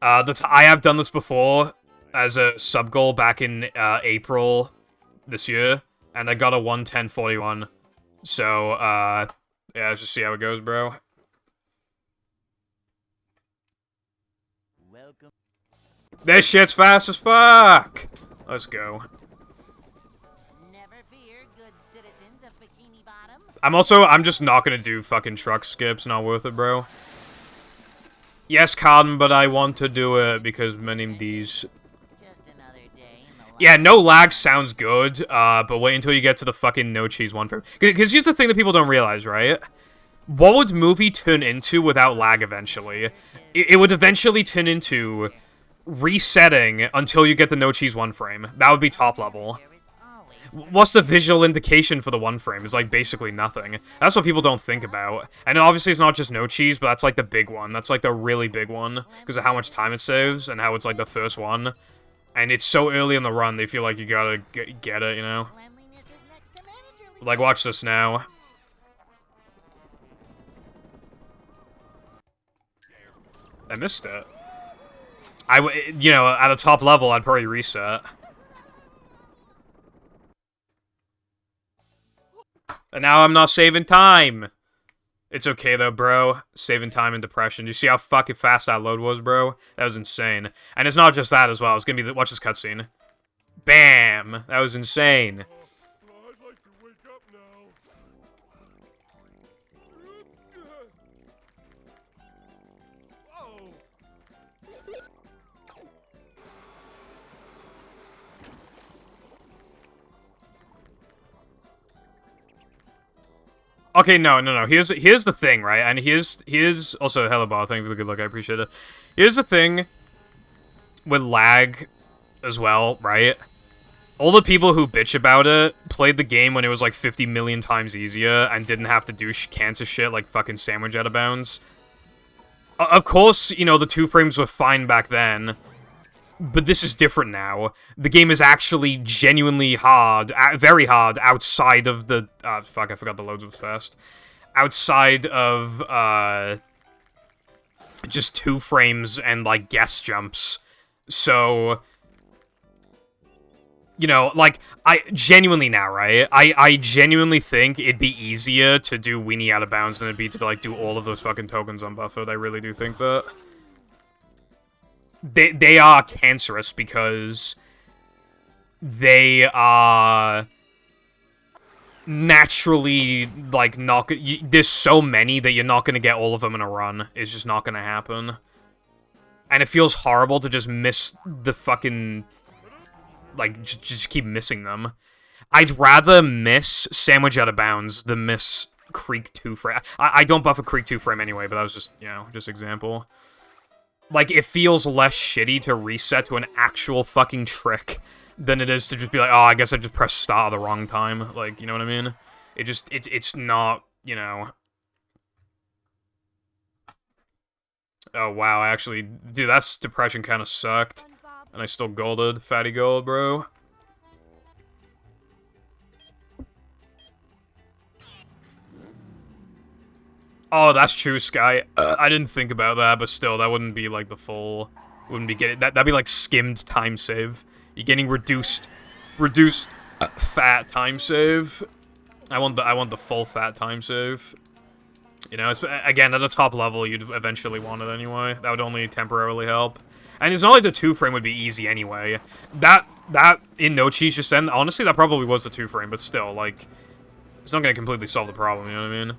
I have done this before as a sub goal back in April this year, and I got a 1:10:41. So yeah, let's just see how it goes, bro. Welcome. This shit's fast as fuck. Let's go. Never fear, good citizens of Bikini Bottom. I'm just not gonna do fucking truck skips. Not worth it, bro. Yes, Carden, but I want to do it because my name D's. Just another day in the life. Yeah, no lag sounds good, but wait until you get to the fucking no cheese one frame. Because here's the thing that people don't realize, right? What would movie turn into without lag eventually? It would eventually turn into resetting until you get the no cheese one frame. That would be top level. There is always What's the visual indication for the one frame? It's like basically nothing. That's what people don't think about. And obviously it's not just no cheese, but that's like the big one. That's like the really big one because of how much time it saves and how it's like the first one. And it's so early in the run, they feel like you gotta get it, you know? cleanliness is next to managerly. Like, watch this now. I missed it. You know, at a top level, I'd probably reset. And now I'm not saving time. It's okay though, bro. Saving time in depression. Do you see how fucking fast that load was, bro? That was insane. And it's not just that as well. It's gonna be watch this cutscene. Bam! That was insane. I'd like to wake up now. Oh. Okay, no. Here's the thing, right? And here's also hello, Bob. Thank you for the good look. I appreciate it. Here's the thing with lag as well, right? All the people who bitch about it played the game when it was like 50 million times easier and didn't have to do cancer shit like fucking sandwich out of bounds. Of course, you know, the 2 frames were fine back then, but this is different now. The game is actually genuinely hard, very hard, outside of the... fuck, I forgot the loads was fast. Outside of, just 2 frames and, like, guess jumps. So... You know, like, I genuinely now, right? I genuinely think it'd be easier to do weenie out of bounds than it'd be to, like, do all of those fucking tokens unbuffered. I really do think that. They are cancerous because they are naturally, like, not... there's so many that you're not going to get all of them in a run. It's just not going to happen. And it feels horrible to just miss the fucking... like, just keep missing them. I'd rather miss Sandwich Out of Bounds than miss Creek 2 frame. I don't buff a Creek 2 frame anyway, but that was just, you know, just example. Like, it feels less shitty to reset to an actual fucking trick than it is to just be like, oh, I guess I just pressed start at the wrong time. Like, you know what I mean? It's not, you know... Oh, wow, actually... Dude, that's depression kind of sucked. And I still golded. Fatty gold, bro. Oh, that's true, Sky. I didn't think about that, but still, that wouldn't be, like, the full... Wouldn't be getting... That'd be, like, skimmed time save. You're getting reduced fat time save. I want the full fat time save. You know, it's, again, at the top level, you'd eventually want it anyway. That would only temporarily help. And it's not like the 2 frame would be easy anyway. That in No Cheese just then, honestly, that probably was the 2 frame, but still, like, it's not gonna completely solve the problem, you know what I mean?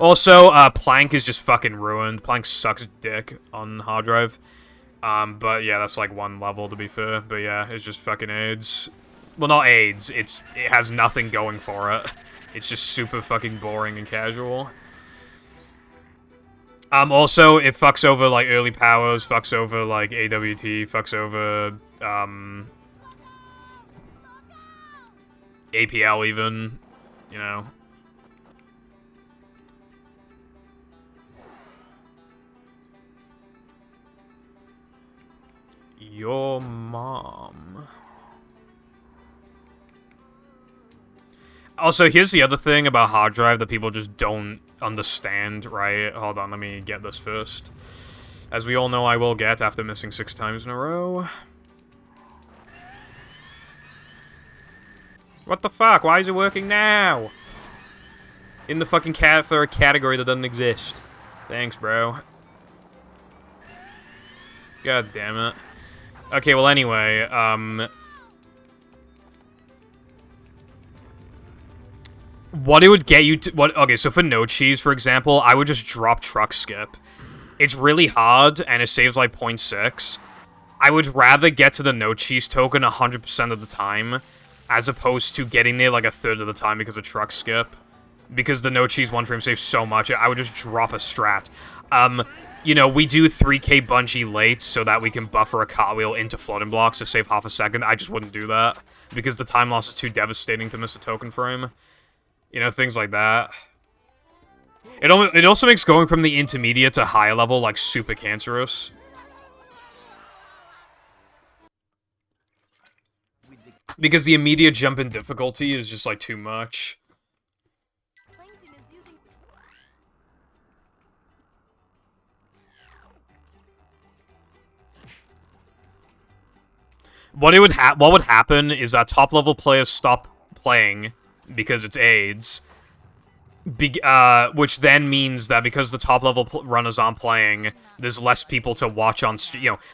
Also, Plank is just fucking ruined. Plank sucks dick on hard drive. But yeah, that's like 1 level to be fair. But yeah, it's just fucking AIDS. Well, not AIDS. It has nothing going for it. It's just super fucking boring and casual. Also, it fucks over, like, early powers, fucks over, like, AWT, fucks over, APL even, you know. Your mom. Also, here's the other thing about hard drive that people just don't understand, right? Hold on, let me get this first. As we all know I will get after missing 6 times in a row. What the fuck? Why is it working now? In the fucking for a category that doesn't exist. Thanks, bro. God damn it. Okay, well anyway, what it would get you to, okay, so for no cheese, for example, I would just drop truck skip. It's really hard, and it saves like 0.6. I would rather get to the no cheese token 100% of the time, as opposed to getting there like a third of the time because of truck skip. Because the no cheese 1 frame saves so much, I would just drop a strat. You know, we do 3k bungee late so that we can buffer a cartwheel into floating blocks to save half a second. I just wouldn't do that, because the time loss is too devastating to miss a token frame. You know, things like that. It also makes going from the intermediate to higher level, like, super cancerous. Because the immediate jump in difficulty is just, like, too much. What would happen is that top-level players stop playing because it's AIDS. Which then means that because the top-level runners aren't playing, there's less people to watch on,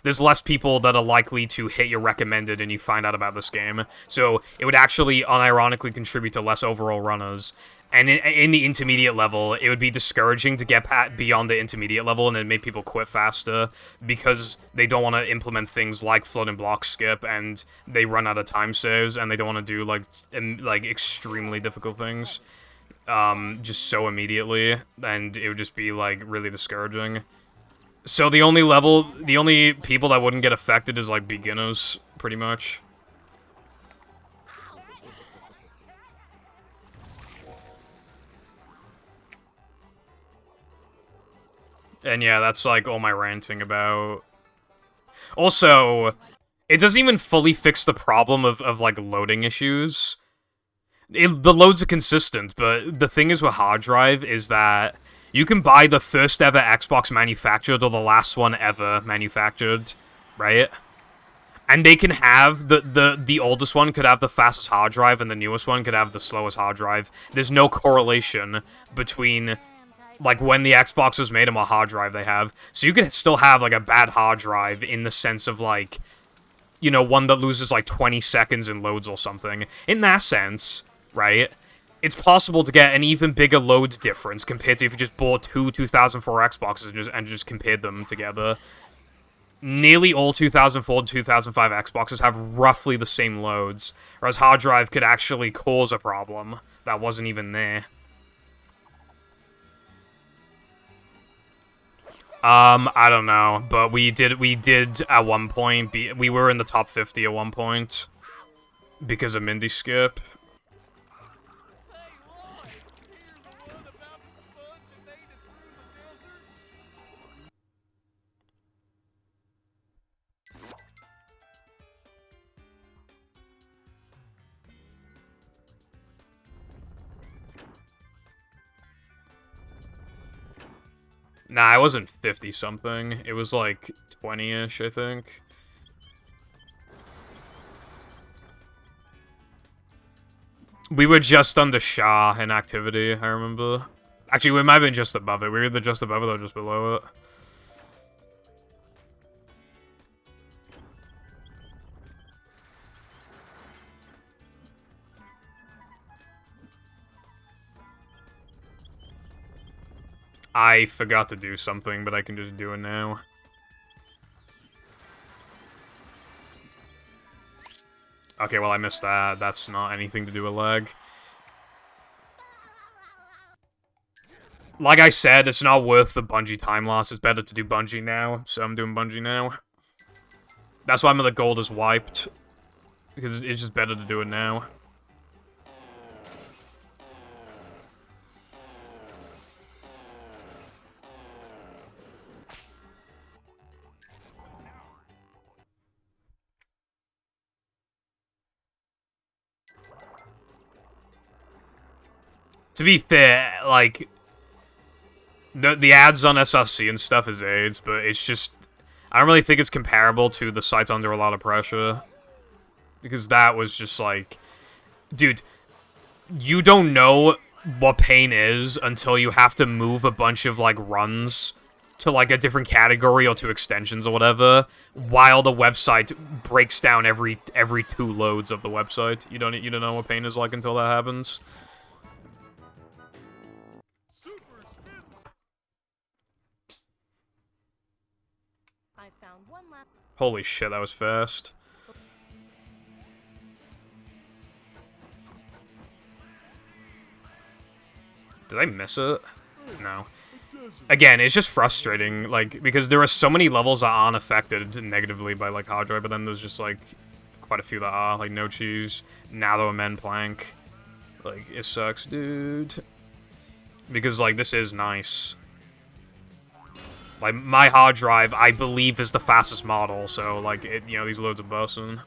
there's less people that are likely to hit your recommended and you find out about this game. So it would actually unironically contribute to less overall runners. And in the intermediate level, it would be discouraging to get beyond the intermediate level and then make people quit faster because they don't want to implement things like floating block skip and they run out of time saves and they don't want to do like extremely difficult things just so immediately, and it would just be like really discouraging. So the only people that wouldn't get affected is like beginners, pretty much. And yeah, that's, like, all my ranting about. Also, it doesn't even fully fix the problem of like, loading issues. The loads are consistent, but the thing is with hard drive is that you can buy the first ever Xbox manufactured or the last one ever manufactured, right? And they can have, the oldest one could have the fastest hard drive and the newest one could have the slowest hard drive. There's no correlation between like, when the Xbox was made and what hard drive they have. So you could still have, like, a bad hard drive in the sense of, like, you know, one that loses, like, 20 seconds in loads or something. In that sense, right, it's possible to get an even bigger load difference compared to if you just bought two 2004 Xboxes and just compared them together. Nearly all 2004 and 2005 Xboxes have roughly the same loads, whereas hard drive could actually cause a problem that wasn't even there. I don't know, but we did at one point we were in the top 50 at one point because of Mindy Skip. Nah, it wasn't 50-something. It was like 20-ish, I think. We were just under Shah in activity, I remember. Actually, we might have been just above it. We were either just above it or just below it. I forgot to do something, but I can just do it now. Okay, well, I missed that. That's not anything to do with lag. Like I said, it's not worth the Bungie time loss. It's better to do Bungie now, so I'm doing Bungie now. That's why the gold is wiped, because it's just better to do it now. To be fair, like, the ads on SRC and stuff is AIDS, but it's just, I don't really think it's comparable to the sites under a lot of pressure. Because that was just like, dude, you don't know what pain is until you have to move a bunch of, like, runs to, like, a different category or to extensions or whatever, while the website breaks down every 2 loads of the website. You don't know what pain is like until that happens. I found one last. Holy shit, that was fast. Did I miss it? No. Again, it's just frustrating, like, because there are so many levels that aren't affected negatively by, like, hard drive, but then there's just, like, quite a few that are, like, No Cheese, Natho Men Plank. Like, it sucks, dude. Because, like, this is nice. Like, my hard drive, I believe, is the fastest model, so, like, it, you know, these loads are busting.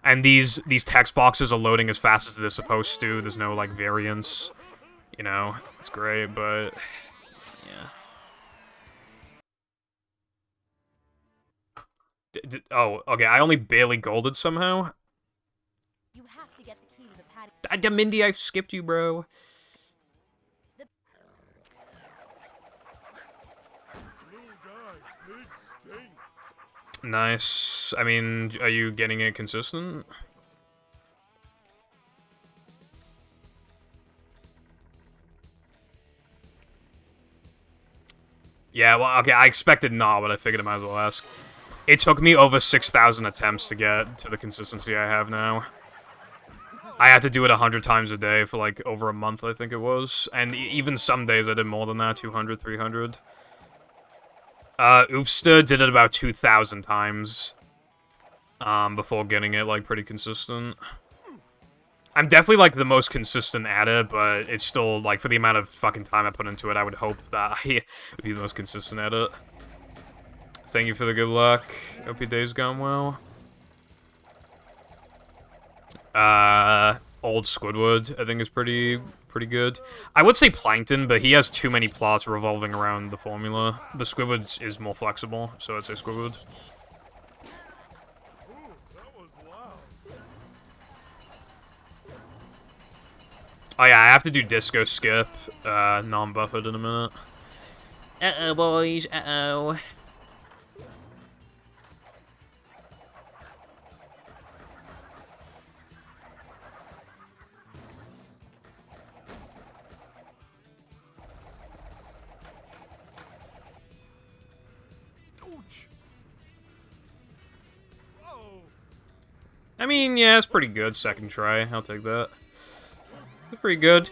And these text boxes are loading as fast as they're supposed to. There's no, like, variance. You know, it's great, but... yeah. Oh, okay, I only barely golded somehow. You have to get the key to the patio. Mindy, I skipped you, bro. Little guy, big stink. Nice. I mean, are you getting it consistent? Yeah, well, okay, I expected not, but I figured I might as well ask. It took me over 6,000 attempts to get to the consistency I have now. I had to do it 100 times a day for, like, over a month, I think it was. And even some days I did more than that, 200, 300. Oofster did it about 2,000 times. Before getting it, like, pretty consistent. I'm definitely, like, the most consistent at it, but it's still, like, for the amount of fucking time I put into it, I would hope that I would be the most consistent at it. Thank you for the good luck. Hope your day's gone well. Old Squidward, I think, is pretty good. I would say Plankton, but he has too many plots revolving around the formula. The Squidward is more flexible, so I'd say Squidward. Oh yeah, I have to do Disco Skip, non-buffered in a minute. Uh-oh, boys, uh-oh. Ouch. Whoa. I mean, yeah, it's pretty good. Second try, I'll take that. It's pretty good.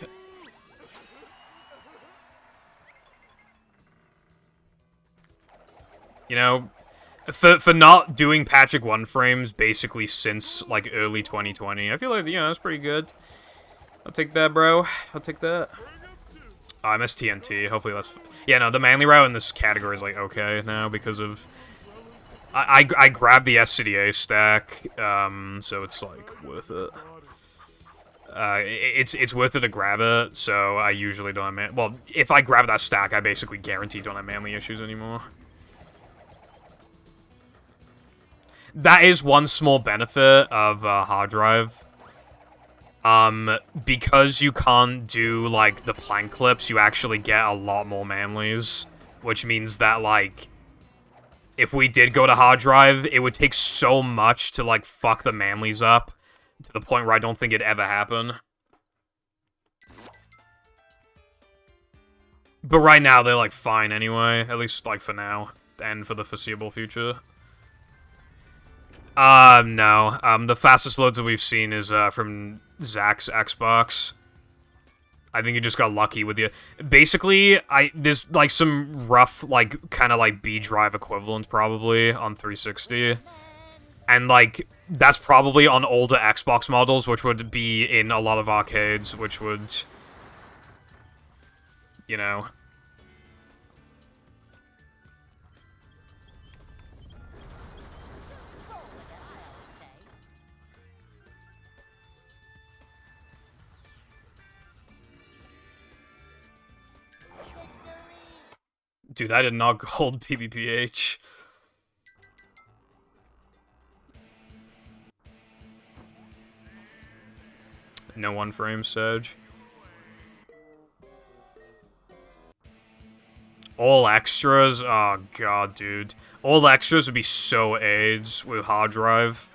You know, for not doing Patrick 1 frames basically since, like, early 2020, I feel like, you know, that's pretty good. I'll take that, bro. I'll take that. Oh, I missed TNT. Hopefully that's... yeah, no, the manly route in this category is, like, okay now because of... I grabbed the SCDA stack, so it's, like, worth it. It's worth it to grab it, so I usually don't have well, if I grab that stack, I basically guarantee don't have manly issues anymore. That is one small benefit of hard drive. Because you can't do, like, the plank clips, you actually get a lot more manlies, which means that, like, if we did go to hard drive, it would take so much to, like, fuck the manlies up, to the point where I don't think it'd ever happen. But right now, they're, like, fine anyway. At least, like, for now. And for the foreseeable future. No. The fastest loads that we've seen is, from Zach's Xbox. I think you just got lucky with the... basically, there's, like, some rough, like, kind of, like, B-drive equivalent, probably, on 360. And, like, that's probably on older Xbox models, which would be in a lot of arcades, which would... you know... Dude, I did not hold PvPH. No one frame, Sedge. All extras? Oh god, dude. All extras would be so AIDS with hard drive.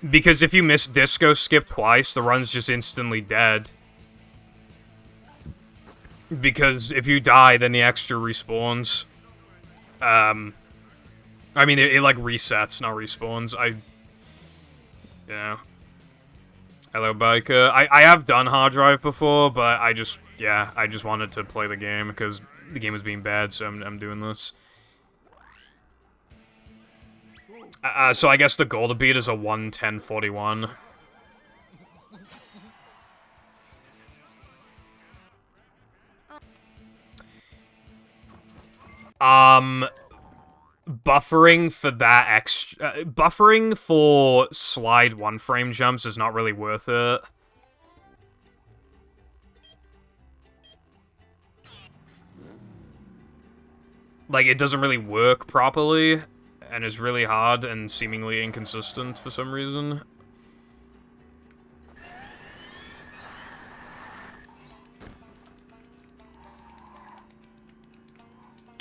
Because if you miss disco skip twice, the run's just instantly dead. Because if you die, then the extra respawns. I mean, it like resets, not respawns. Hello, Biker. I have done hard drive before, but I just wanted to play the game because the game was being bad, so I'm doing this. So I guess the goal to beat is a 1:10:41. Buffering for that extra... buffering for slide 1-frame jumps is not really worth it. Like, it doesn't really work properly, and is really hard and seemingly inconsistent for some reason.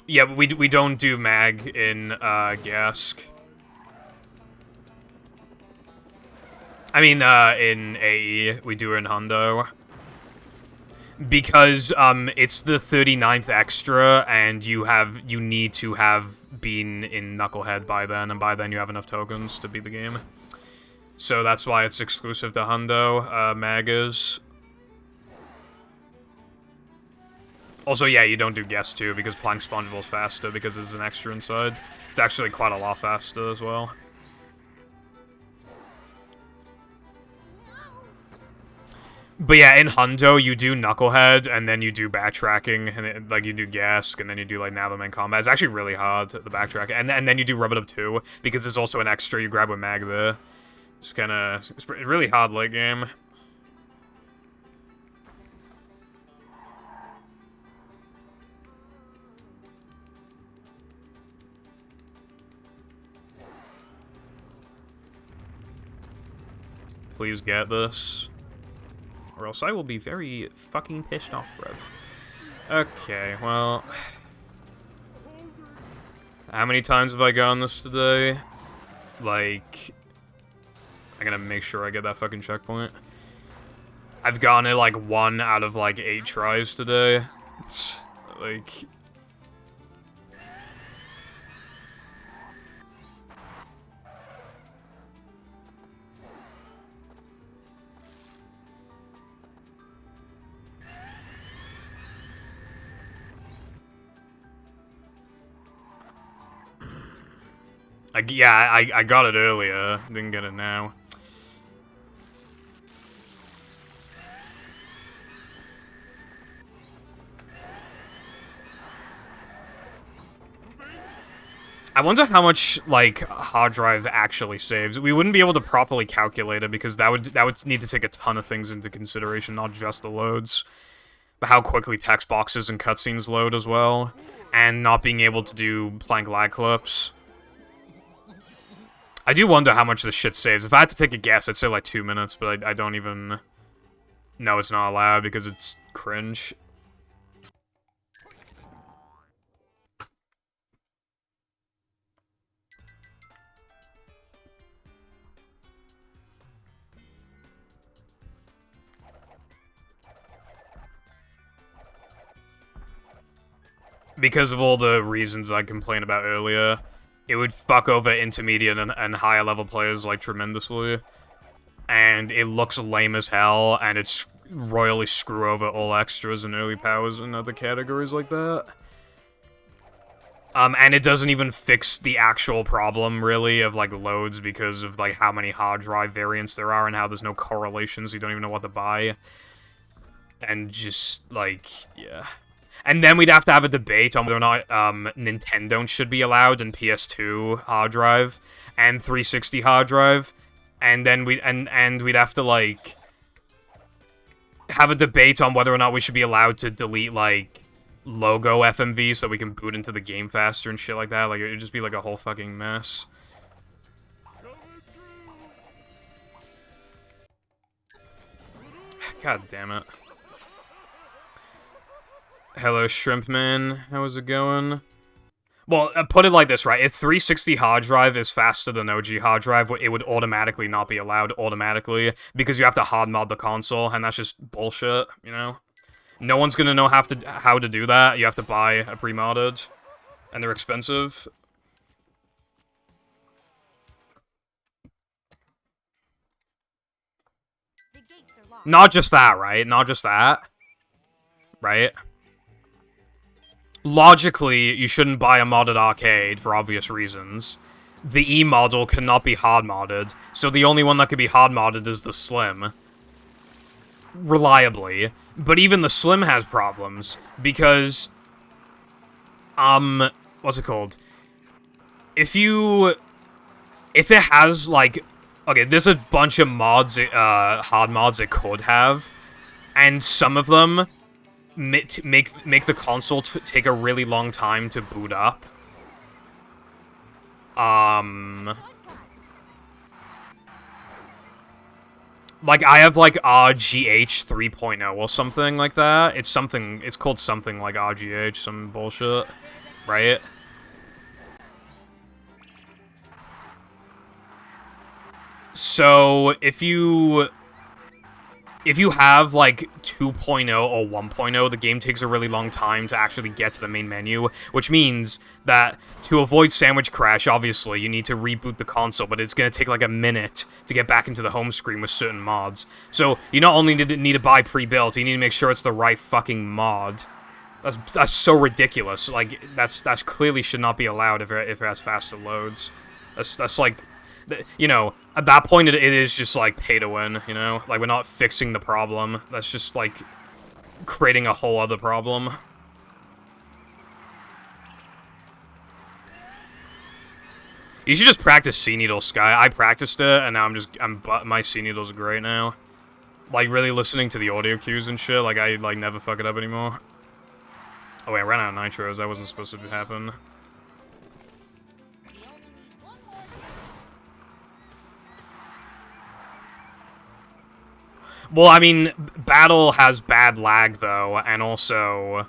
Yeah, but we don't do mag in Gask. I mean, in AE, we do it in Hundo. Because it's the 39th extra, and you need to have been in Knucklehead by then, and by then you have enough tokens to beat the game. So that's why it's exclusive to Hundo. Mag is. Also, yeah, you don't do guess too, because Plank Spongeball's faster, because there's an extra inside. It's actually quite a lot faster as well. But yeah, in Hundo, you do Knucklehead, and then you do backtracking, and like, you do Gask, and then you do, like, now the main combat. It's actually really hard, the backtrack. And then you do Rub It Up too, because there's also an extra you grab with Mag there. It's kinda... it's really hard late game. Please get this. Or else I will be very fucking pissed off, Rev. Okay, well... how many times have I gone this today? Like... I'm gonna make sure I get that fucking checkpoint. I've gone it, like, 1 out of, like, 8 tries today. It's, like... I got it earlier. Didn't get it now. I wonder how much, like, hard drive actually saves. We wouldn't be able to properly calculate it because that would need to take a ton of things into consideration, not just the loads, but how quickly text boxes and cutscenes load as well, and not being able to do Plank lag clips. I do wonder how much this shit saves. If I had to take a guess, I'd say like 2 minutes, but I don't even... No, it's not allowed because it's cringe. Because of all the reasons I complained about earlier, it would fuck over intermediate and higher level players like tremendously. And it looks lame as hell, and it's royally screw over all extras and early powers and other categories like that. And it doesn't even fix the actual problem, really, of, like, loads because of, like, how many hard drive variants there are and how there's no correlations, you don't even know what to buy. And just, like, yeah. And then we'd have to have a debate on whether or not Nintendo should be allowed in PS2 hard drive and 360 hard drive. And then we'd have to, like, have a debate on whether or not we should be allowed to delete, like, logo FMV so we can boot into the game faster and shit like that. Like, it'd just be like a whole fucking mess. God damn it. Hello, Shrimpman. How's it going? Well, put it like this, right? If 360 hard drive is faster than OG hard drive, it would automatically not be allowed automatically because you have to hard mod the console, and that's just bullshit, you know? No one's gonna know how to do that. You have to buy a pre-modded, and they're expensive. The gates are locked. Not just that, right? Not just that. Right? Logically, you shouldn't buy a modded arcade for obvious reasons. The E model cannot be hard modded, so the only one that could be hard modded is the Slim. Reliably. But even the Slim has problems, because... what's it called? If it has, like... Okay, there's a bunch of mods, hard mods it could have, and some of them make the console take a really long time to boot up. Like, I have, like, RGH 3.0 or something like that. It's called something like RGH, some bullshit, right? So, if you have, like, 2.0 or 1.0, the game takes a really long time to actually get to the main menu, which means that to avoid sandwich crash, obviously, you need to reboot the console, but it's going to take, like, a minute to get back into the home screen with certain mods. So, you not only need to buy pre-built, you need to make sure it's the right fucking mod. That's so ridiculous. Like, that's clearly should not be allowed if it has faster loads. That's like... You know, at that point, it is just, like, pay to win, you know? Like, we're not fixing the problem. That's just, like, creating a whole other problem. You should just practice Sea Needle, Sky. I practiced it, and now my Sea Needles are great now. Like, really listening to the audio cues and shit, like, I, like, never fuck it up anymore. Oh, wait, I ran out of nitros. That wasn't supposed to happen. Well, I mean, Battle has bad lag, though, and also...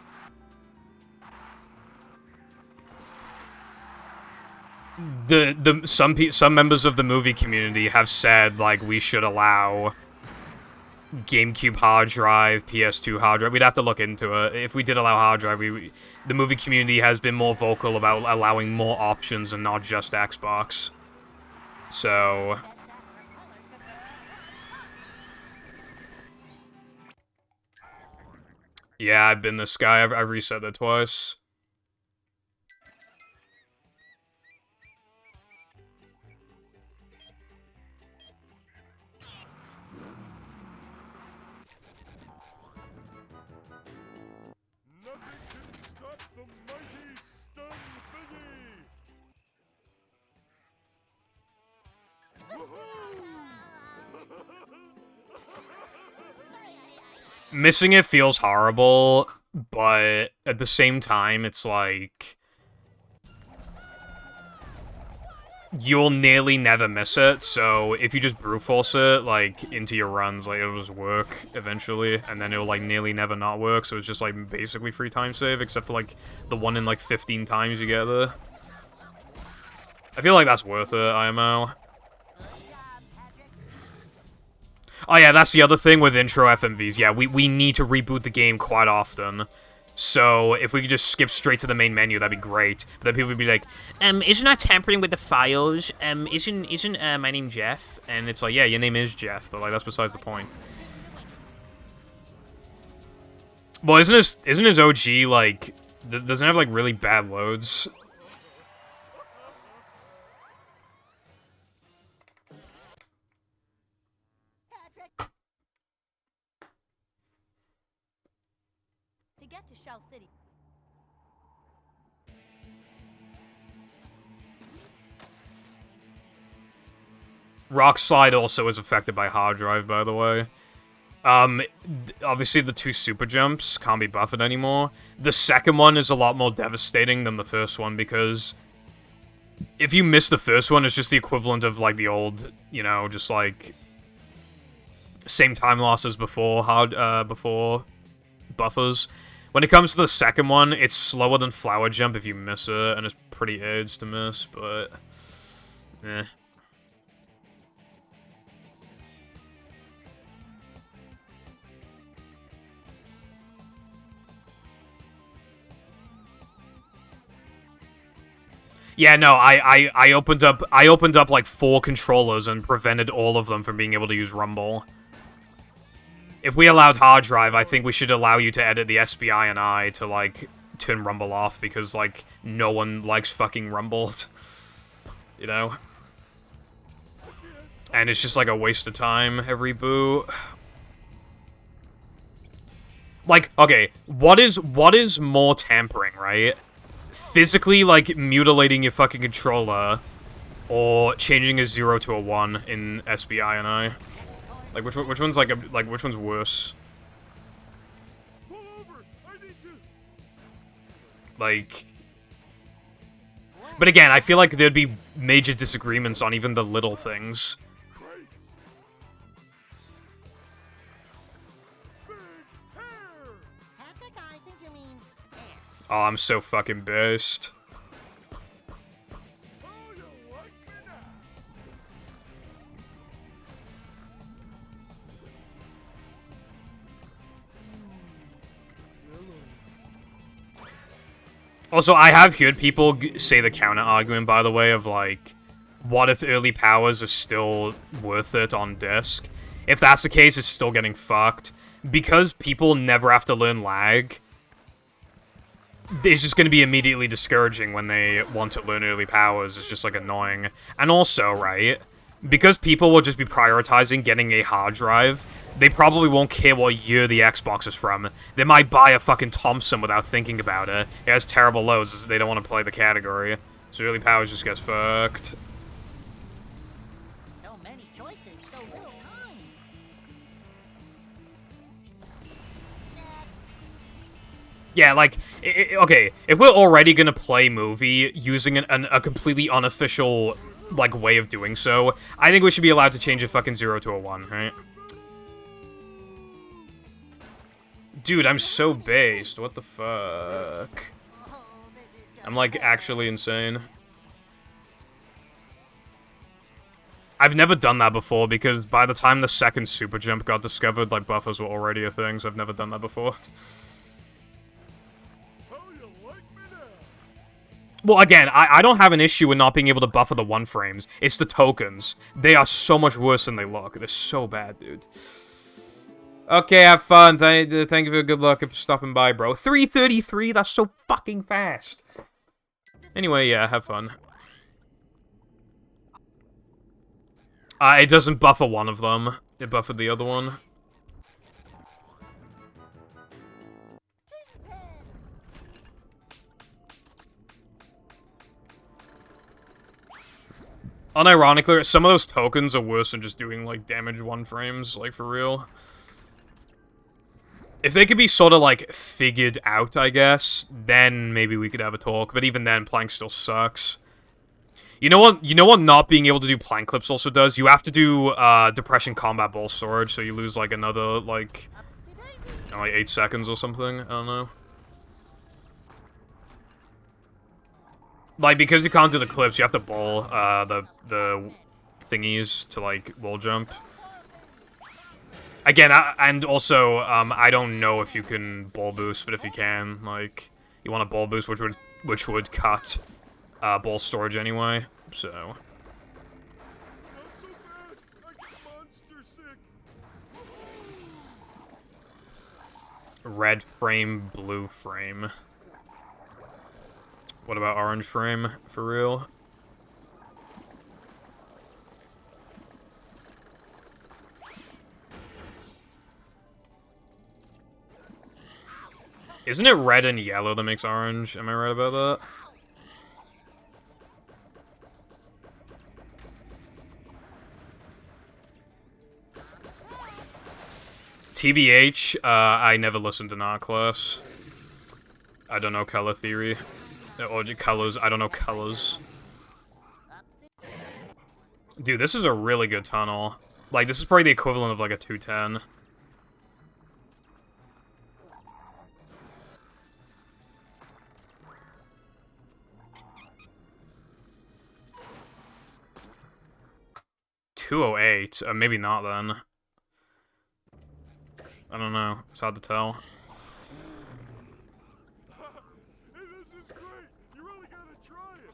Some members of the movie community have said, like, we should allow GameCube hard drive, PS2 hard drive. We'd have to look into it. If we did allow hard drive, the movie community has been more vocal about allowing more options and not just Xbox. So... Yeah, I've been this guy. I've reset that twice. Nothing can stop the mighty Stun Biggie! Missing it feels horrible, but at the same time, it's like... You'll nearly never miss it, so if you just brute force it, like, into your runs, like, it'll just work eventually, and then it'll, like, nearly never not work, so it's just, like, basically free time save, except for, like, the one in, like, 15 times you get there. I feel like that's worth it, IMO. Oh yeah, that's the other thing with intro FMVs. Yeah, we need to reboot the game quite often. So, if we could just skip straight to the main menu, that'd be great. But then people would be like, isn't that tampering with the files? Isn't my name Jeff? And it's like, yeah, your name is Jeff, but, like, that's besides the point. Well, isn't his OG, like, doesn't it have, like, really bad loads? To get to Shell City. Rock Slide also is affected by hard drive, by the way. Obviously the 2 super jumps can't be buffered anymore. The second one is a lot more devastating than the first one because if you miss the first one, it's just the equivalent of, like, the old, you know, just, like, same time loss as before, before buffers. When it comes to the second one, it's slower than Flower Jump if you miss it, and it's pretty AIDS to miss, but... eh. Yeah, no, I opened up like 4 controllers and prevented all of them from being able to use Rumble. If we allowed hard drive, I think we should allow you to edit the SBI and I to, like, turn Rumble off, because, like, no one likes fucking Rumble. You know? And it's just, like, a waste of time every boot. Like, okay, what is more tampering, right? Physically, like, mutilating your fucking controller, or changing a 0 to a 1 in SBI and I. Like, which one's, like, which one's worse? Pull over! I need to... Like... But again, I feel like there'd be major disagreements on even the little things. Crates! Big hair! Patrick, I think you mean hair. Oh, I'm so fucking based. Oh, you like me now? Also, I have heard people say the counter-argument, by the way, of, like, what if early powers are still worth it on disc? If that's the case, it's still getting fucked. Because people never have to learn lag, it's just going to be immediately discouraging when they want to learn early powers. It's just, like, annoying. And also, right, because people will just be prioritizing getting a hard drive, they probably won't care what year the Xbox is from. They might buy a fucking Thompson without thinking about it. It has terrible loads, they don't want to play the category. So early powers just gets fucked. So many choices, so little time. Yeah, like, okay, if we're already gonna play movie using a completely unofficial, like, way of doing so, I think we should be allowed to change a fucking 0 to a 1, right? Dude, I'm so based. What the fuck? Oh, this is I'm, like, actually insane. I've never done that before, because by the time the second super jump got discovered, like, buffers were already a thing, so I've never done that before. How you like me now? Well, again, I don't have an issue with not being able to buffer the 1 frames. It's the tokens. They are so much worse than they look. They're so bad, dude. Okay, have fun. Thank you for good luck for stopping by, bro. 3:33? That's so fucking fast. Anyway, yeah, have fun. It doesn't buffer one of them. It buffered the other one. Unironically, some of those tokens are worse than just doing, like, damage 1 frames, like, for real. If they could be sort of, like, figured out, I guess, then maybe we could have a talk. But even then, plank still sucks. You know what? You know what not being able to do plank clips also does? You have to do, Depression Combat Ball Storage, so you lose, like, another, like, I don't know, like 8 seconds or something. I don't know. Like, because you can't do the clips, you have to ball, the thingies to, like, wall jump. Again, and also, I don't know if you can ball boost, but if you can, like, you want a ball boost, which would cut, ball storage anyway, so. Not so fast! I get monster sick! Red frame, blue frame. What about orange frame, for real? Isn't it red and yellow that makes orange? Am I right about that? TBH, I never listened to Art Class. I don't know color theory. Or colors, I don't know colors. Dude, this is a really good tunnel. Like, this is probably the equivalent of, like, a 210. $208? Maybe not then. I don't know. It's hard to tell. Hey, this is great. You really gotta try it.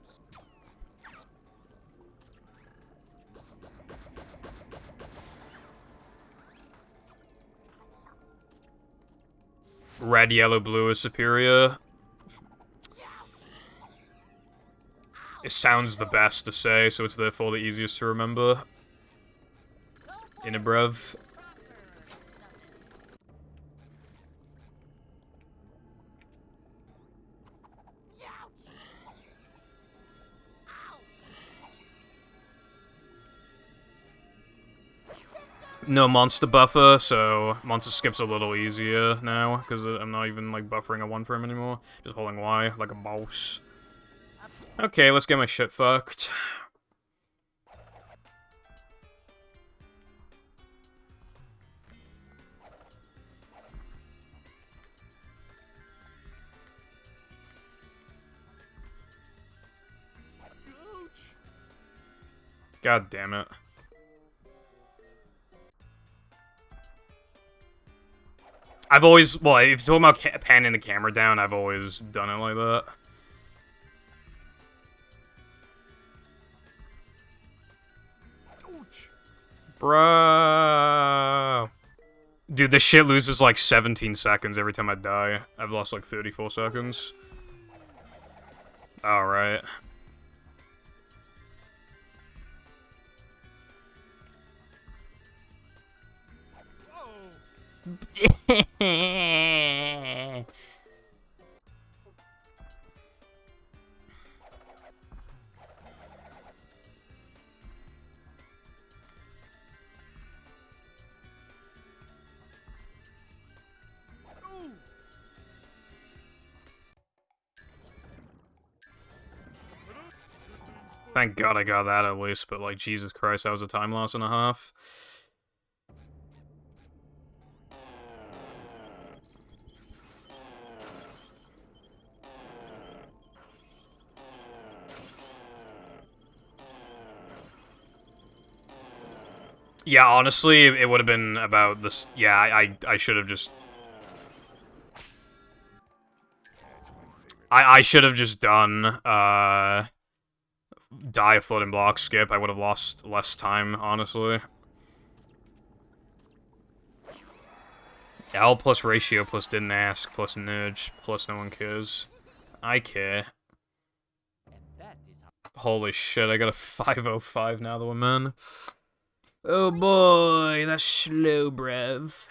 Red, yellow, blue is superior. It sounds the best to say, so it's therefore the easiest to remember. In a brev. No monster buffer, so monster skip's a little easier now, because I'm not even, like, buffering a 1 frame anymore. Just holding Y, like a boss. Okay, let's get my shit fucked. God damn it. I've always, well, if you're talking about panning the camera down, I've always done it like that. Bro. Dude, this shit loses like 17 seconds every time I die. I've lost like 34 seconds. Alright. Thank God I got that at least, but like, Jesus Christ, that was a time loss and a half. Yeah, honestly, it would have been about this. Yeah, I should have just. I should have just done die floating block skip. I would have lost less time, honestly. L plus ratio plus didn't ask plus nudge plus no one cares. I care. Holy shit! I got a 505 now, though, man. Oh boy, that's slow, brev.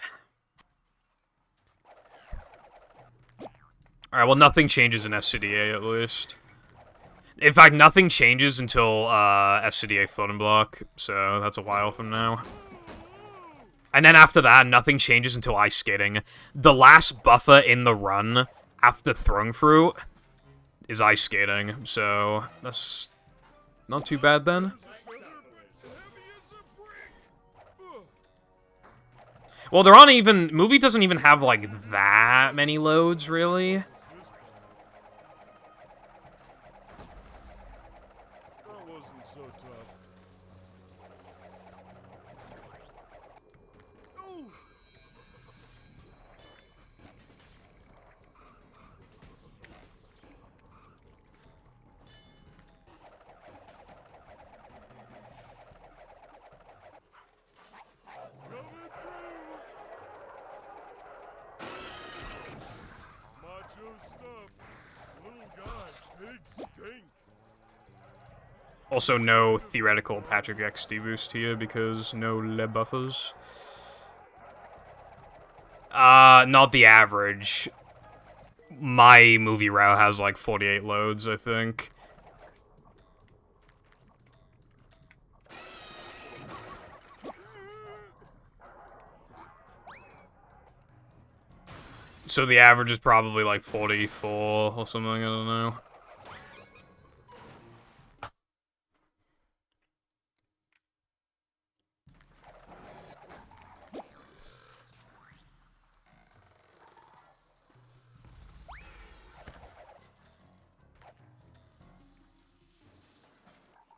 Alright, well, nothing changes in SCDA, at least. In fact, nothing changes until SCDA floating block, so that's a while from now. And then after that, nothing changes until ice skating. The last buffer in the run after throwing fruit is ice skating, so that's not too bad then. Well, they're on even... Movie doesn't even have, like, that many loads, really. Also, no theoretical Patrick XD boost here because no lead buffers. Not the average. My movie route has like 48 loads, I think. So the average is probably like 44 or something, I don't know.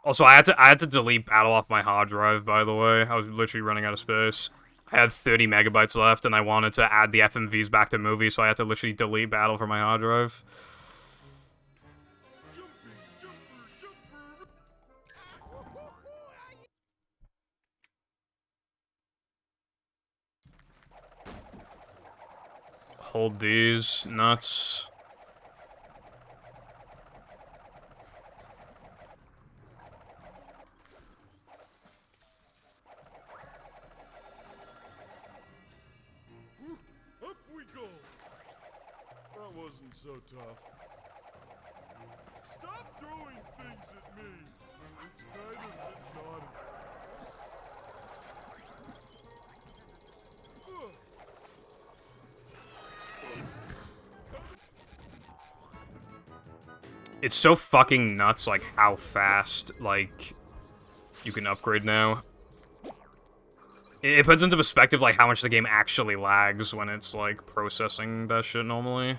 Also, I had to delete Battle off my hard drive, by the way. I was literally running out of space. I had 30 megabytes left, and I wanted to add the FMVs back to movie, so I had to literally delete Battle from my hard drive. Hold these nuts. Up we go. That wasn't so tough. Stop throwing things at me. It's kind of exotic. Ugh. It's so fucking nuts, like, how fast, like, you can upgrade now. It puts into perspective, like, how much the game actually lags when it's, like, processing that shit normally.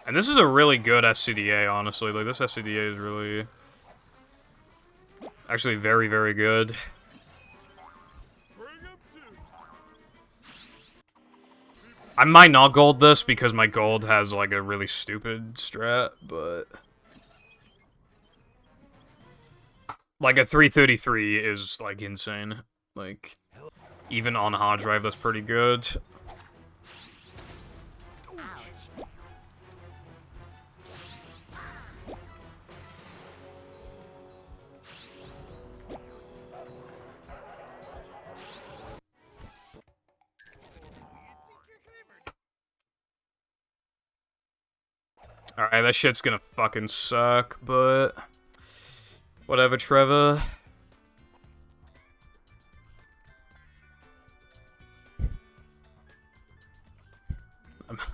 And this is a really good SCDA, honestly. Like, this SCDA is really... actually very, very good. I might not gold this because my gold has, like, a really stupid strat, but... like, a 333 is, like, insane. Like, even on hard drive, that's pretty good. Alright, that shit's gonna fucking suck, but... whatever, Trevor.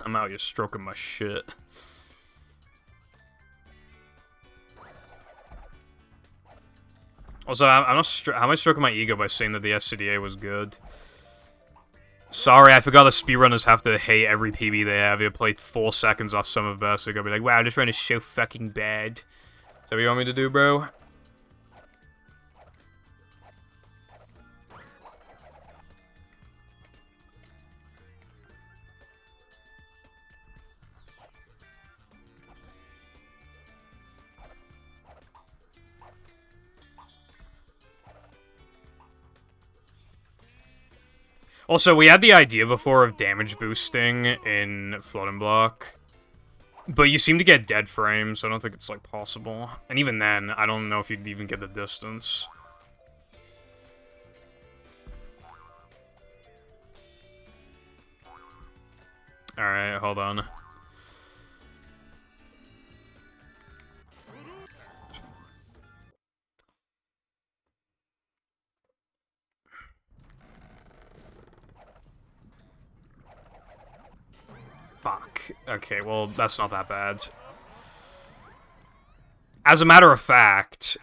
I'm out here stroking my shit. Also, I'm not how am I stroking my ego by saying that the SCDA was good? Sorry, I forgot the speedrunners have to hate every PB they have. You played 4 seconds off Summer Best, they're gonna be like, wow, this run is so fucking bad. Is that what you want me to do, bro? Also, we had the idea before of damage boosting in Floating Block. But you seem to get dead frames, so I don't think it's, like, possible. And even then, I don't know if you'd even get the distance. Alright, hold on. Fuck. Okay, well, that's not that bad. As a matter of fact,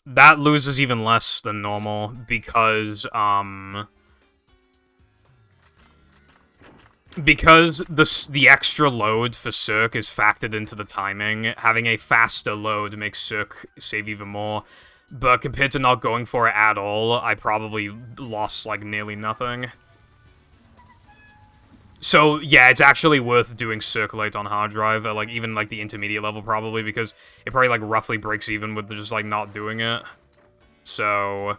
that loses even less than normal because the extra load for Cirque is factored into the timing. Having a faster load makes Cirque save even more. But compared to not going for it at all, I probably lost, like, nearly nothing. So, yeah, it's actually worth doing Circulate on hard drive at, like, even, like, the intermediate level, probably, because it probably, like, roughly breaks even with just, like, not doing it. So,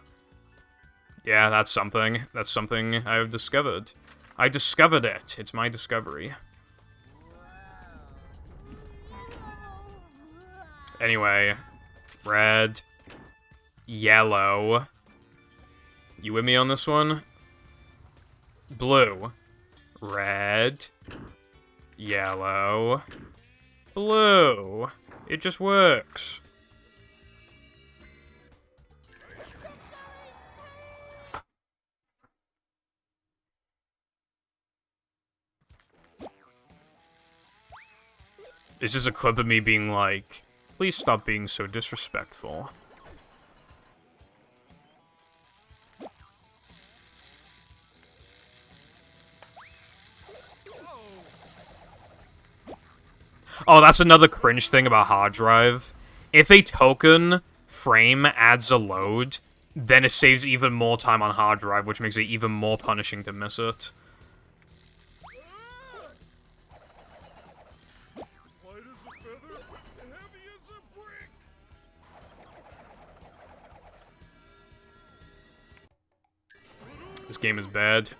yeah, that's something. That's something I've discovered. I discovered it. It's my discovery. Anyway, red, yellow. You with me on this one? Blue. Red, yellow, blue. It just works. It's just a clip of me being like, please stop being so disrespectful. Oh, that's another cringe thing about hard drive. If a token frame adds a load, then it saves even more time on hard drive, which makes it even more punishing to miss it. Light as a feather, heavy as a brick. This game is bad.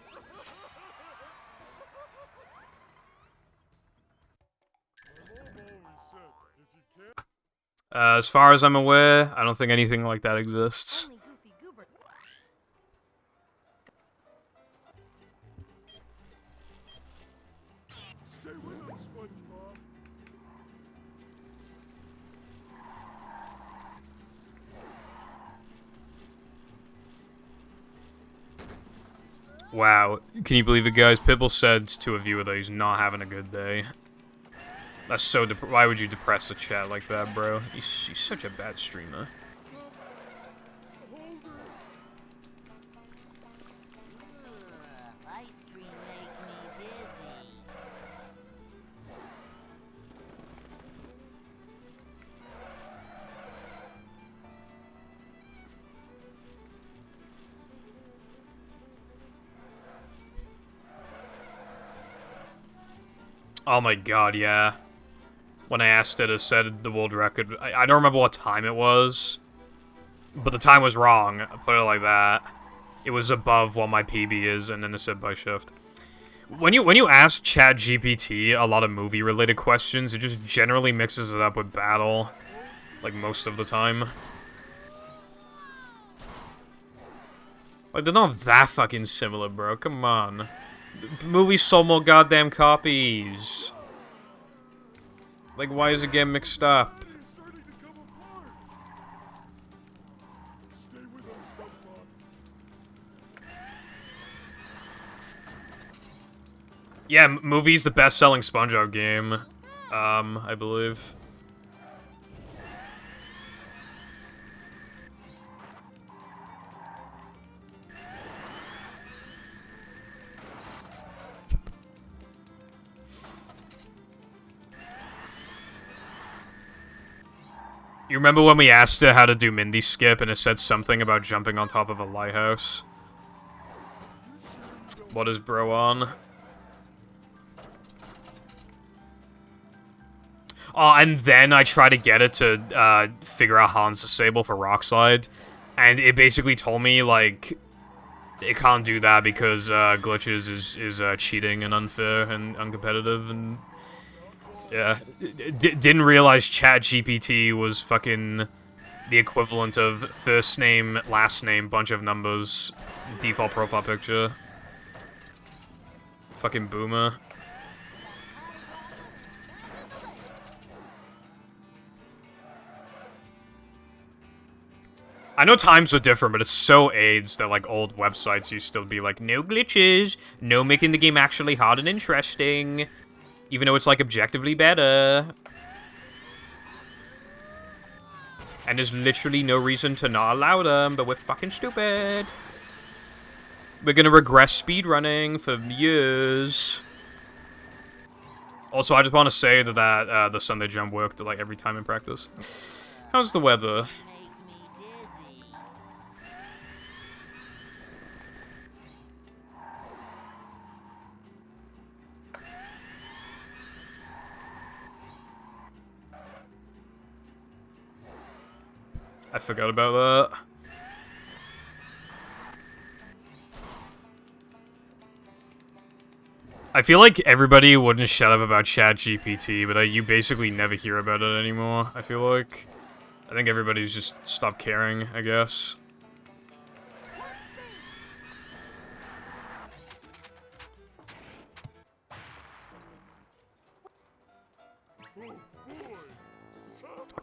As far as I'm aware, I don't think anything like that exists. Only Goofy Goober. Stay with him, SpongeBob. Wow, can you believe it, guys? Pibble said to a viewer that he's not having a good day. That's so why would you depress the chat like that, bro? He's such a bad streamer. Hold her. Ice cream makes me dizzy. Oh my god, yeah. When I asked it said the world record. I don't remember what time it was, but the time was wrong. I put it like that. It was above what my PB is, and then it said by shift. When you ask ChatGPT a lot of movie-related questions, it just generally mixes it up with battle, like most of the time. Like, they're not that fucking similar, bro. Come on. The movie sold more goddamn copies. Like, why is it getting mixed up? It's starting to come apart. Stay with him, SpongeBob. Yeah, movie's the best-selling SpongeBob game, I believe. You remember when we asked it how to do Mindy Skip and it said something about jumping on top of a lighthouse? What is bro on? Oh, and then I try to get it to figure out Han's disable for Rock Slide, and it basically told me, like, it can't do that because glitches is cheating and unfair and uncompetitive, and yeah. Didn't realize ChatGPT was fucking the equivalent of first name, last name, bunch of numbers, default profile picture. Fucking boomer. I know times were different, but it's so AIDS that, like, old websites used to be like, no glitches, no making the game actually hard and interesting, even though it's, like, objectively better. And there's literally no reason to not allow them, but we're fucking stupid. We're gonna regress speedrunning for years. Also, I just want to say that, the Sunday jump worked, like, every time in practice. How's the weather? Makes me dizzy. I forgot about that. I feel like everybody wouldn't shut up about ChatGPT, but you basically never hear about it anymore, I feel like. I think everybody's just stopped caring, I guess.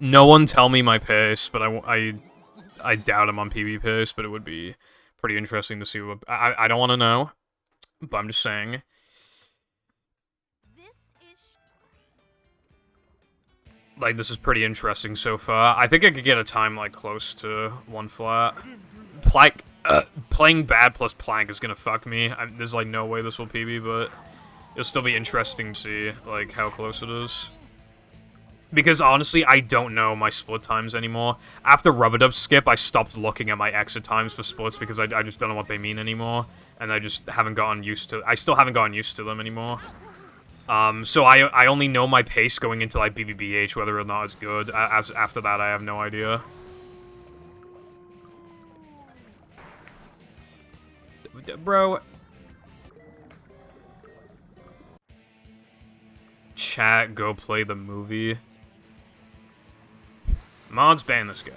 No one tell me my pace, but I doubt I'm on PB pace, but it would be pretty interesting to see what... I don't want to know, but I'm just saying. This is like, this is pretty interesting so far. I think I could get a time, like, close to 1 flat. Playing bad plus plank is gonna fuck me. There's, like, no way this will PB, but it'll still be interesting to see, like, how close it is. Because, honestly, I don't know my split times anymore. After Rubber-Dub skip, I stopped looking at my exit times for splits because I just don't know what they mean anymore. And I just haven't gotten used to... I still haven't gotten used to them anymore. So I only know my pace going into, like, BBBH, whether or not it's good. After that, I have no idea. Bro. Chat, go play the movie. Mods ban this guy.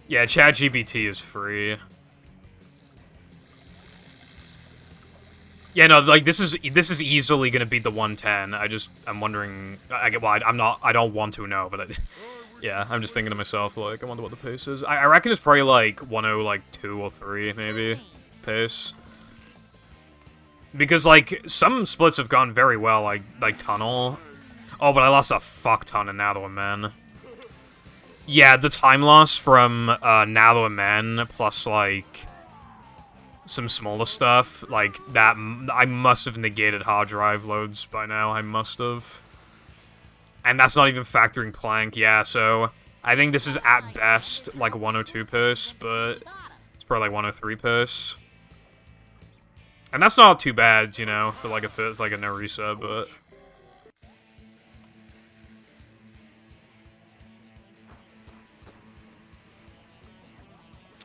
Yeah, ChatGPT is free. Yeah, no, like this is easily gonna beat the 110. I'm wondering. I don't want to know, but yeah, I'm just thinking to myself, like, I wonder what the pace is. I reckon it's probably like 10, like 2 or 3 maybe pace. Because like some splits have gone very well, like Tunnel. Oh, but I lost a fuck ton in Nather Man. Yeah, the time loss from Nather Man plus like some smaller stuff, like that, I must have negated hard drive loads by now. I must have. And that's not even factoring plank, yeah, so I think this is at best like 102 pace, but it's probably like 103 pace. And that's not too bad, you know, for like a no reset, but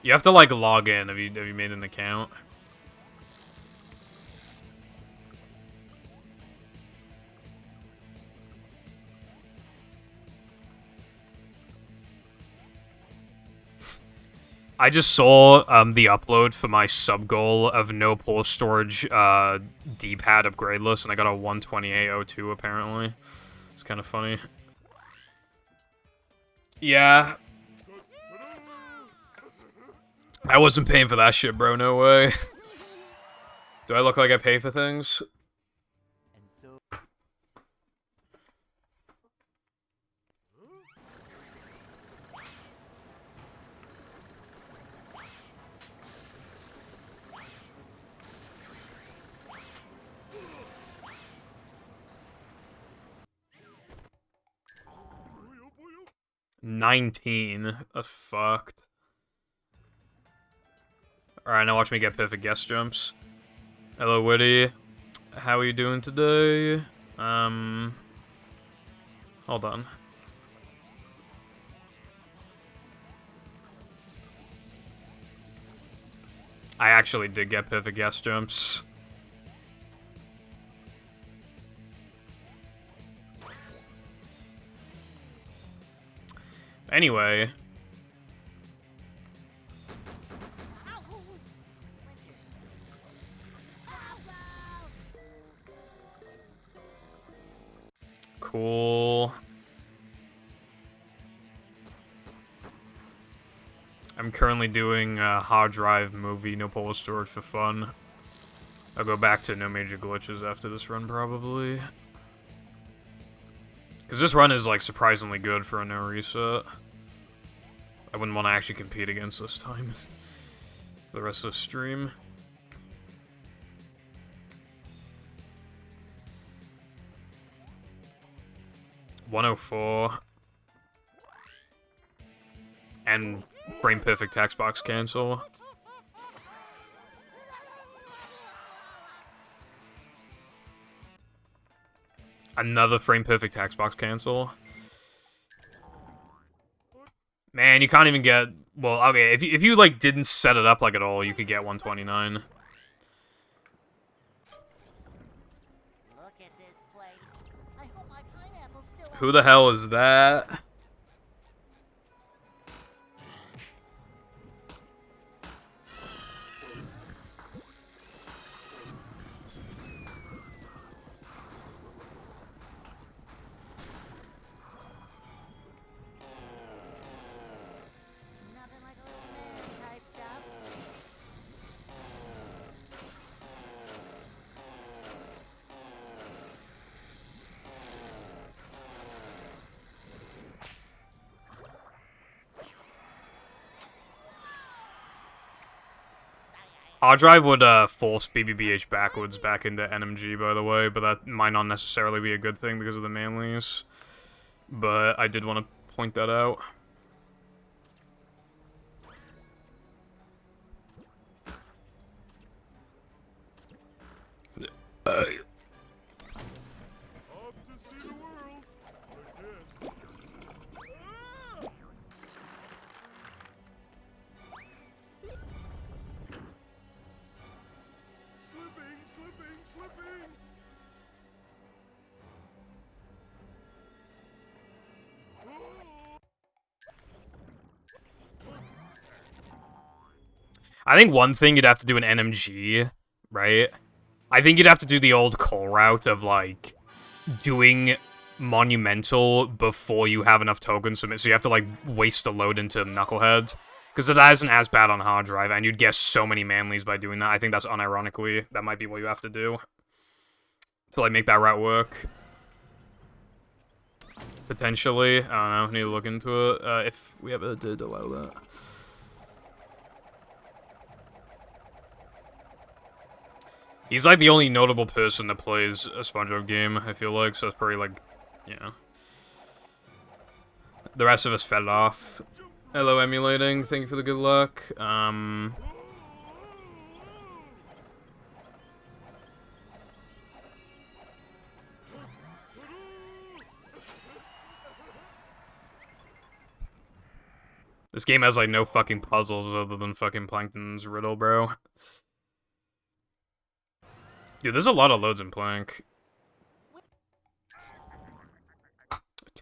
you have to like log in. Have you made an account? I just saw the upload for my sub goal of no pole storage D-pad upgradeless, and I got a 128.02 apparently. It's kind of funny. Yeah. I wasn't paying for that shit, bro. No way. Do I look like I pay for things? 19. That's fucked. Alright, now watch me get perfect guest jumps. Hello, Witty. How are you doing today? Hold on. I actually did get perfect guest jumps. Anyway. Cool. I'm currently doing a hard drive movie, no polar storage for fun. I'll go back to no major glitches after this run, probably. Because this run is, like, surprisingly good for a no reset. I wouldn't want to actually compete against this time. The rest of the stream. $104. And frame perfect text box cancel. Another frame perfect text box cancel. Man, you can't even get... Well, okay, if you like, didn't set it up, like, at all, you could get 129. Look at this place. I hope my pineapple's still Who the hell is that? Hard drive would force BBBH backwards back into NMG, by the way, but that might not necessarily be a good thing because of the Manleys. But I did want to point that out. Off to see the world. Again. Ah! Slipping. I think one thing you'd have to do in NMG, right? I think you'd have to do the old call route of, like, doing Monumental before you have enough tokens submit, so you have to, like, waste a load into Knucklehead. Because that isn't as bad on hard drive, and you'd get so many Manleys by doing that. I think that's unironically, that might be what you have to do. To, like, make that route work. Potentially. I don't know, need to look into it, if we ever did allow that. He's, like, the only notable person that plays a SpongeBob game, I feel like, so it's probably, like, you know. The rest of us fed off. Hello, emulating. Thank you for the good luck. This game has, like, no fucking puzzles other than fucking Plankton's riddle, bro. Dude, there's a lot of loads in Plank.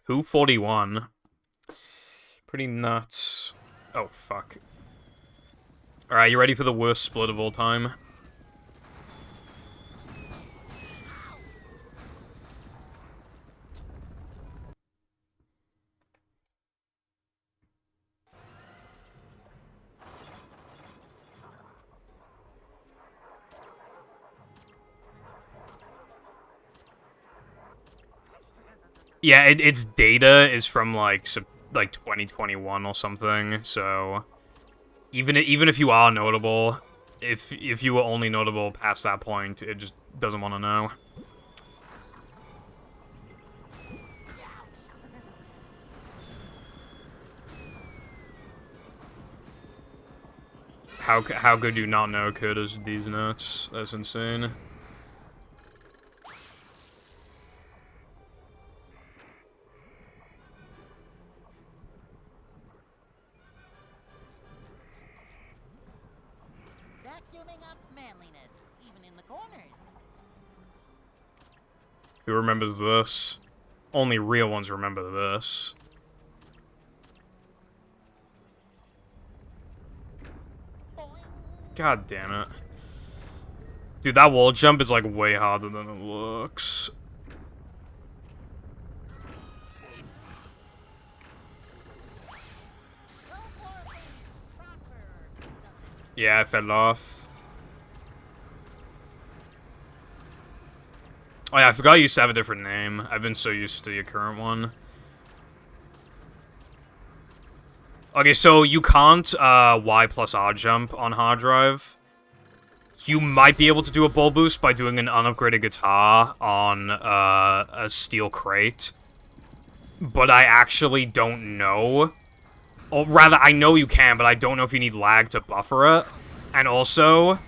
241. Pretty nuts. Oh, fuck. Alright, you ready for the worst split of all time? Yeah, its data is from, like 2021 or something, so even if you are notable, if you were only notable past that point, it just doesn't want to know. How could you not know Curtis these nuts? That's insane. Vacuuming up manliness, even in the corners. Who remembers this? Only real ones remember this. God damn it. Dude, that wall jump is, like, way harder than it looks. Yeah, I fed it off. Oh yeah, I forgot you used to have a different name. I've been so used to your current one. Okay, so you can't Y plus R jump on hard drive. You might be able to do a ball boost by doing an unupgraded guitar on a steel crate. But I actually don't know. Or rather, I know you can, but I don't know if you need lag to buffer it. And also,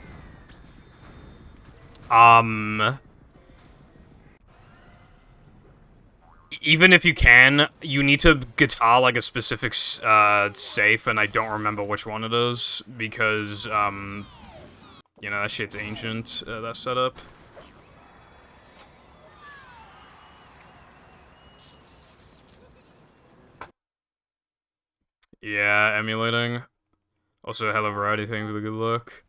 even if you can, you need to guitar, like, a specific, safe, and I don't remember which one it is, because, you know, that shit's ancient, that setup. Yeah, emulating. Also, hello variety, thank you for the good luck.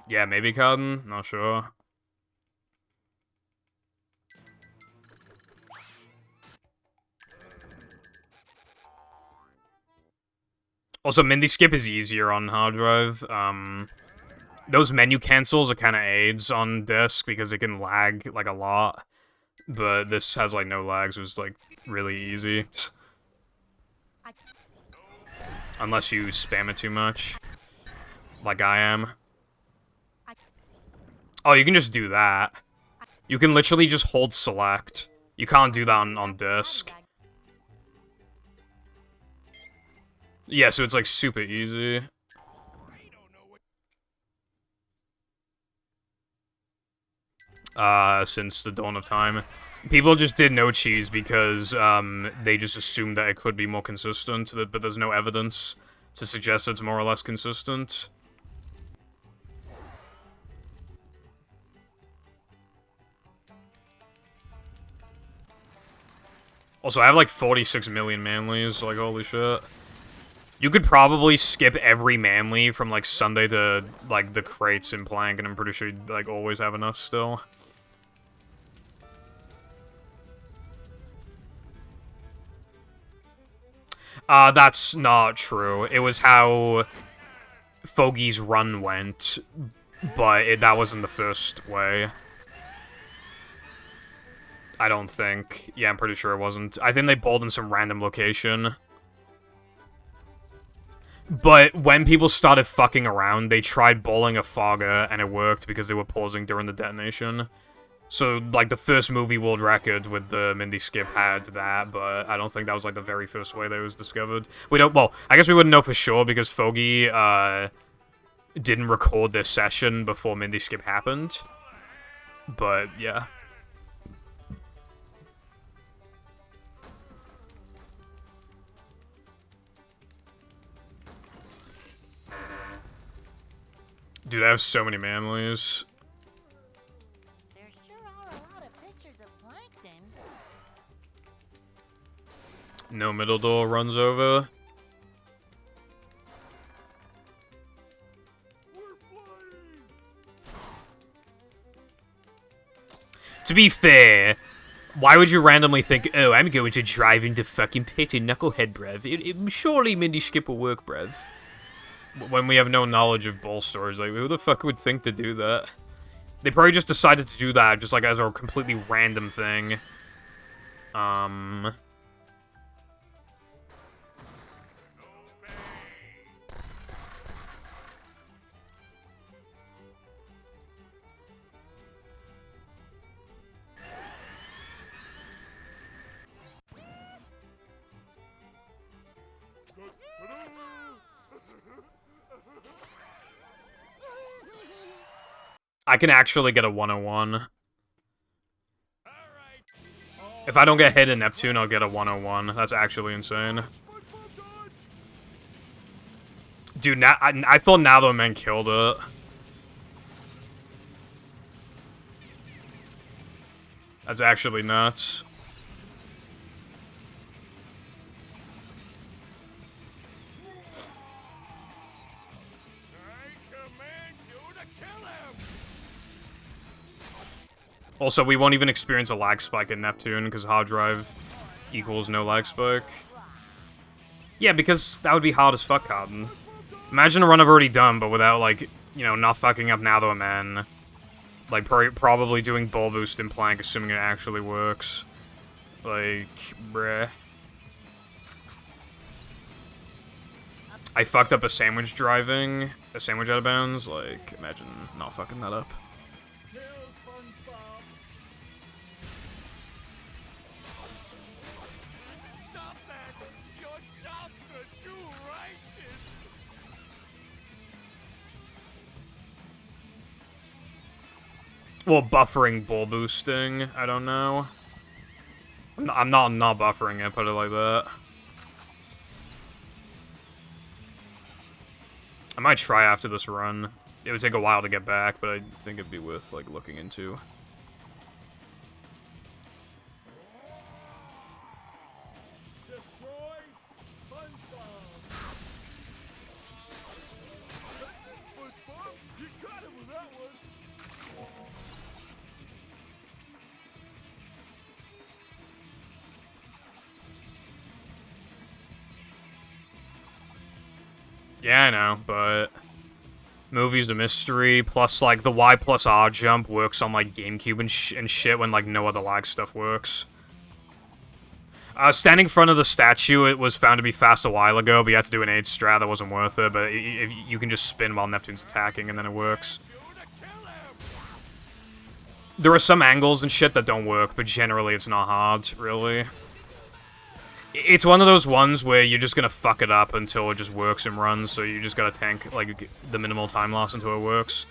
Yeah, maybe Cotton, not sure. Also, Mindy Skip is easier on hard drive. Those menu cancels are kind of aids on disk because it can lag, like, a lot. But this has, like, no lags, so it's, like, really easy. Unless you spam it too much. like I am. Oh, you can just do that. You can literally just hold select. You can't do that on disc. Yeah, so it's like super easy. Since the dawn of time. People just did no cheese because, they just assumed that it could be more consistent, but there's no evidence to suggest it's more or less consistent. Also, I have like 46 million manlies, like holy shit. You could probably skip every manly from like Sunday to like the crates in Plank, and I'm pretty sure you'd like always have enough still. That's not true. It was how Foggy's run went, but that wasn't the first way. I don't think. Yeah, I'm pretty sure it wasn't. I think they bowled in some random location. But when people started fucking around, they tried bowling a fogger, and it worked because they were pausing during the detonation. So, like, the first movie world record with the Mindy skip had that, but I don't think that was, like, the very first way that it was discovered. We don't, well, I guess we wouldn't know for sure because Foggy, didn't record this session before Mindy skip happened. But, yeah. Dude, I have so many manlies. There sure are a lot of pictures of plankton. No middle door runs over. To be fair, why would you randomly think, oh, I'm going to drive into fucking pit in Knucklehead, bruv? Surely Mindy skip will work, bruv. When we have no knowledge of bowl stores, like, who the fuck would think to do that? They probably just decided to do that, just like as a completely random thing. I can actually get a 101. If I don't get hit in Neptune, I'll get a 101. That's actually insane. Dude, I thought Now the Man killed it. That's actually nuts. Also, we won't even experience a lag spike in Neptune, because hard drive equals no lag spike. Yeah, because that would be hard as fuck, Cotton. Imagine a run I've already done, but without, like, you know, not fucking up Now the Man. Like, probably doing Bull Boost in Plank, assuming it actually works. Like, bruh. I fucked up a sandwich out of bounds. Like, imagine not fucking that up. Well, buffering bull boosting, I don't know. I'm not buffering it, put it like that. I might try after this run. It would take a while to get back, but I think it'd be worth, like, looking into. Yeah, I know, but movie's a mystery, plus, like, the Y plus R jump works on, like, GameCube and shit when, like, no other lag stuff works. Standing in front of the statue, it was found to be fast a while ago, but you had to do an 8 strat, that wasn't worth it, but if you can just spin while Neptune's attacking, and then it works. There are some angles and shit that don't work, but generally it's not hard, really. It's one of those ones where you're just gonna fuck it up until it just works and runs, so you just gotta tank, like, the minimal time loss until it works.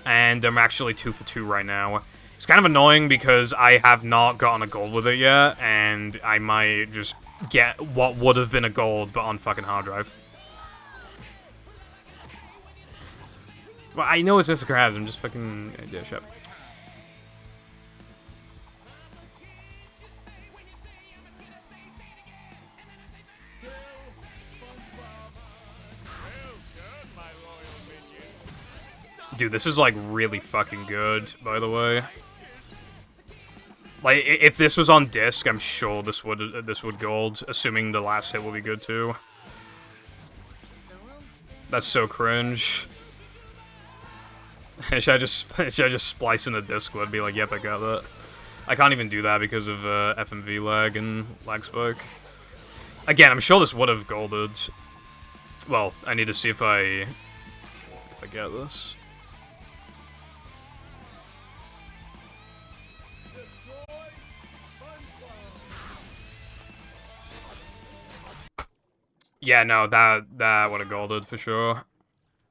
And I'm actually 2 for 2 right now. It's kind of annoying because I have not gotten a gold with it yet, and I might just get what would have been a gold, but on fucking hard drive. Well, I know it's just a crabs, I'm just fucking... yeah, shut up. Dude, this is, like, really fucking good, by the way. Like, if this was on disc, I'm sure this would gold, assuming the last hit will be good, too. That's so cringe. should I just splice in a disc would be like, yep, I got that. I can't even do that because of FMV lag and lag spike. Again, I'm sure this would have golded. Well, I need to see if I get this. Yeah, no, that would have golded for sure.